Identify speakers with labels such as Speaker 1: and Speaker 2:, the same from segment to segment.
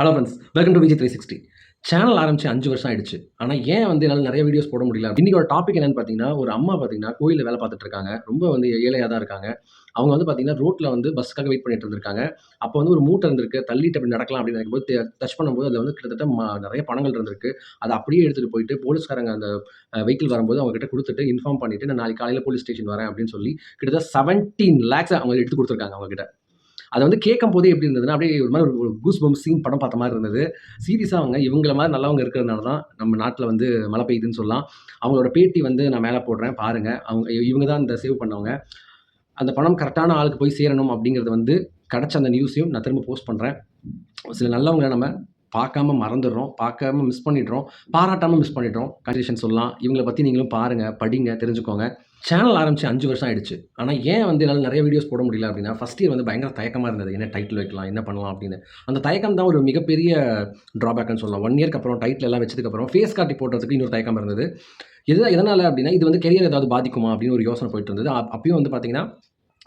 Speaker 1: Hello friends, welcome to Vijay 360. Channel ஆரம்பிச்சு 5 வருஷம் ஆயிடுச்சு. ஆனா ஏன் என்னால நெறைய வீடியோஸ் போட முடியல? இன்னைக்கோட டாபிக் என்னன்னு பார்த்தீங்கன்னா, ஒரு அம்மா பார்த்தீங்கன்னா, கோயில்ல வேலை பார்த்துட்டு இருக்காங்க. ரொம்ப ஏழையா தான் இருக்காங்க. அவங்க பார்த்தீங்கன்னா, ரோட்ல பஸ்ஸுக்காக வெயிட் பண்ணிட்டு இருந்திருக்காங்க. அப்போ ஒரு மூட்டை இருந்திருக்கு. தள்ளிட்டு அப்படி நடக்கலாம் அப்படின்னு நினைக்கும்போது, டச் பண்ணும்போது அதில கிட்டத்தட்ட நெறைய பணங்கள் இருந்திருக்கு. அத அப்படியே எடுத்துட்டு போயிட்டு போலீஸ்காரங்க அந்த வெஹிக்கிள் வரும்போது அவங்க கிட்ட குடுத்துட்டு இன்ஃபார்ம் பண்ணிட்டு, "நான் நாளைக்கு காலையில போலீஸ் ஸ்டேஷன் வரேன்" அப்படின்னு சொல்லி கிட்டத்தட்ட 17 லேக்ஸ் அவங்க எடுத்து குடுத்துருக்காங்க அவங்க கிட்ட. அத கேட்கும்போதே எப்படி இருந்ததுன்னா, அப்படியே ஒரு மாரி ஒரு கூஸ் பம்ப்ஸ் சீன் படம் பார்த்த மாரி இருந்தது. சீரியஸா இவங்கள மாரி நல்லவங்க இருக்கிறதுனால தான் நம்ம நாட்ல மழை பெய்யுதுன்னு சொல்லலாம். அவங்களோட பேட்டி நான் மேல போடுறேன் பாருங்க. இவங்க தான் இந்த சேவ் பண்ணவங்க. அந்த பணம் கரெக்ட்டான ஆளுக்கு போய் சேரணும் அப்படிங்கிறது கிடைச்ச அந்த நியூஸையும் நான் திரும்ப போஸ்ட் பண்றேன். சில நல்லவங்கள நம்ம பார்க்காம மறந்துடுறோம். பார்க்காம மிஸ் பண்ணிடுறோம். பாராட்டாம மிஸ் பண்ணிடுறோம். கங்ராச்சுலேஷன் சொல்லலாம். இவங்கள பத்தி நீங்களும் பாருங்க, படிங்க, தெரிஞ்சுக்கோங்க. சேனல் ஆரம்பிச்சு 5 வருஷம் ஆயிடுச்சு. ஆனா ஏன் என்னால நெறைய வீடியோஸ் போட முடியல அப்டின்னா, ஃபர்ஸ்ட் இயர் பயங்கர தயக்கமா இருந்தது. என்ன டைட்டில் வைக்கலாம்? என்ன பண்ணலாம்? அப்படின்னு. அந்த தயக்கம் தான் ஒரு மிகப்பெரிய ட்ராபேக்ன்னு சொல்லலாம். 1 இயர்க்கு அப்புறம் டைட்டில் எல்லாம் வச்சதுக்கப்புறம் ஃபேஸ் காட்டி போடுறதுக்கு இன்னொரு தயக்கம் இருந்தது. எதனால அப்டின்னா, இது கரியர் ஏதாவது பாதிக்குமா? அப்படின்னு ஒரு யோசனை போயிட்டு இருந்தது. அப்பயும் பார்த்தீங்கன்னா,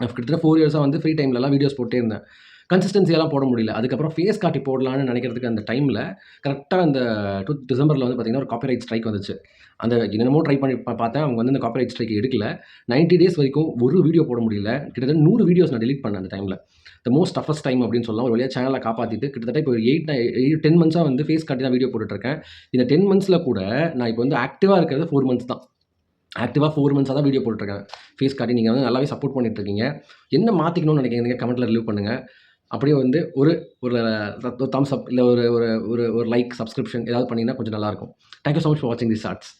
Speaker 1: கிட்டத்தட்ட 4 இயர்ஸா ஃப்ரீ டைம்லலாம் வீடியோஸ் போட்டே இருந்தேன். கன்சிஸ்டன்சியெல்லாம் போட முடியல. அதுக்கப்புறம் ஃபேஸ் காட்டி போடலான்னு நெனைக்கிறதுக்கு அந்த டைம்ல, கரெக்ட்டா அந்த டிசம்பர்ல பார்த்தீங்கன்னா, ஒரு காப்பிரைட் ஸ்ட்ரைக் வந்துச்சு. அந்த என்னென்னமோ ட்ரை பண்ணி பார்த்தேன். அவங்க அந்த காப்பிரைட் ஸ்ட்ரைக் எடுக்கல. 90 டேஸ் வரைக்கும் ஒரு வீடியோ போட முடியல. கிட்டத்தட்ட 100 வீடியோஸ் நான் டெலீட் பண்ணேன் அந்த டைம்ல. த மோஸ்ட் டஃபஸ்ட் டைம் அப்படின்னு சொல்லலாம். ஒரு வழியா சேனல காப்பாத்திட்டு கிட்டத்தட்ட இப்போ 10 மந்த்ஸா ஃபேஸ் காட்டி தான் வீடியோ போட்டுட்டு இருக்கேன். இந்த 10 மந்த்ஸ்ல கூட நான் இப்போ ஆக்டிவா இருக்கிறது 4 மந்த்ஸ் தான். ஆக்டிவா 4 மந்த்ஸா தான் வீடியோ போட்டுருக்கேன். ஃபேஸ் காட்டி நீங்க நல்லாவே சப்போர்ட் பண்ணிட்டு இருக்கீங்க. என்ன மாத்திக்கணும்னு நினைக்கிறீங்க? கமெண்ட்ல ரிலீவ் பண்ணுங்க. அப்படியே ஒரு ஒரு தம்ஸ் அப் இல்ல ஒரு ஒரு ஒரு ஒரு லைக், சப்ஸ்கிரிப்ஷன் ஏதாவது பண்ணீங்கன்னா கொஞ்சம் நல்லாயிருக்கும். Thank you so much for வாட்சிங் தீஸ் ஷார்ட்ஸ்.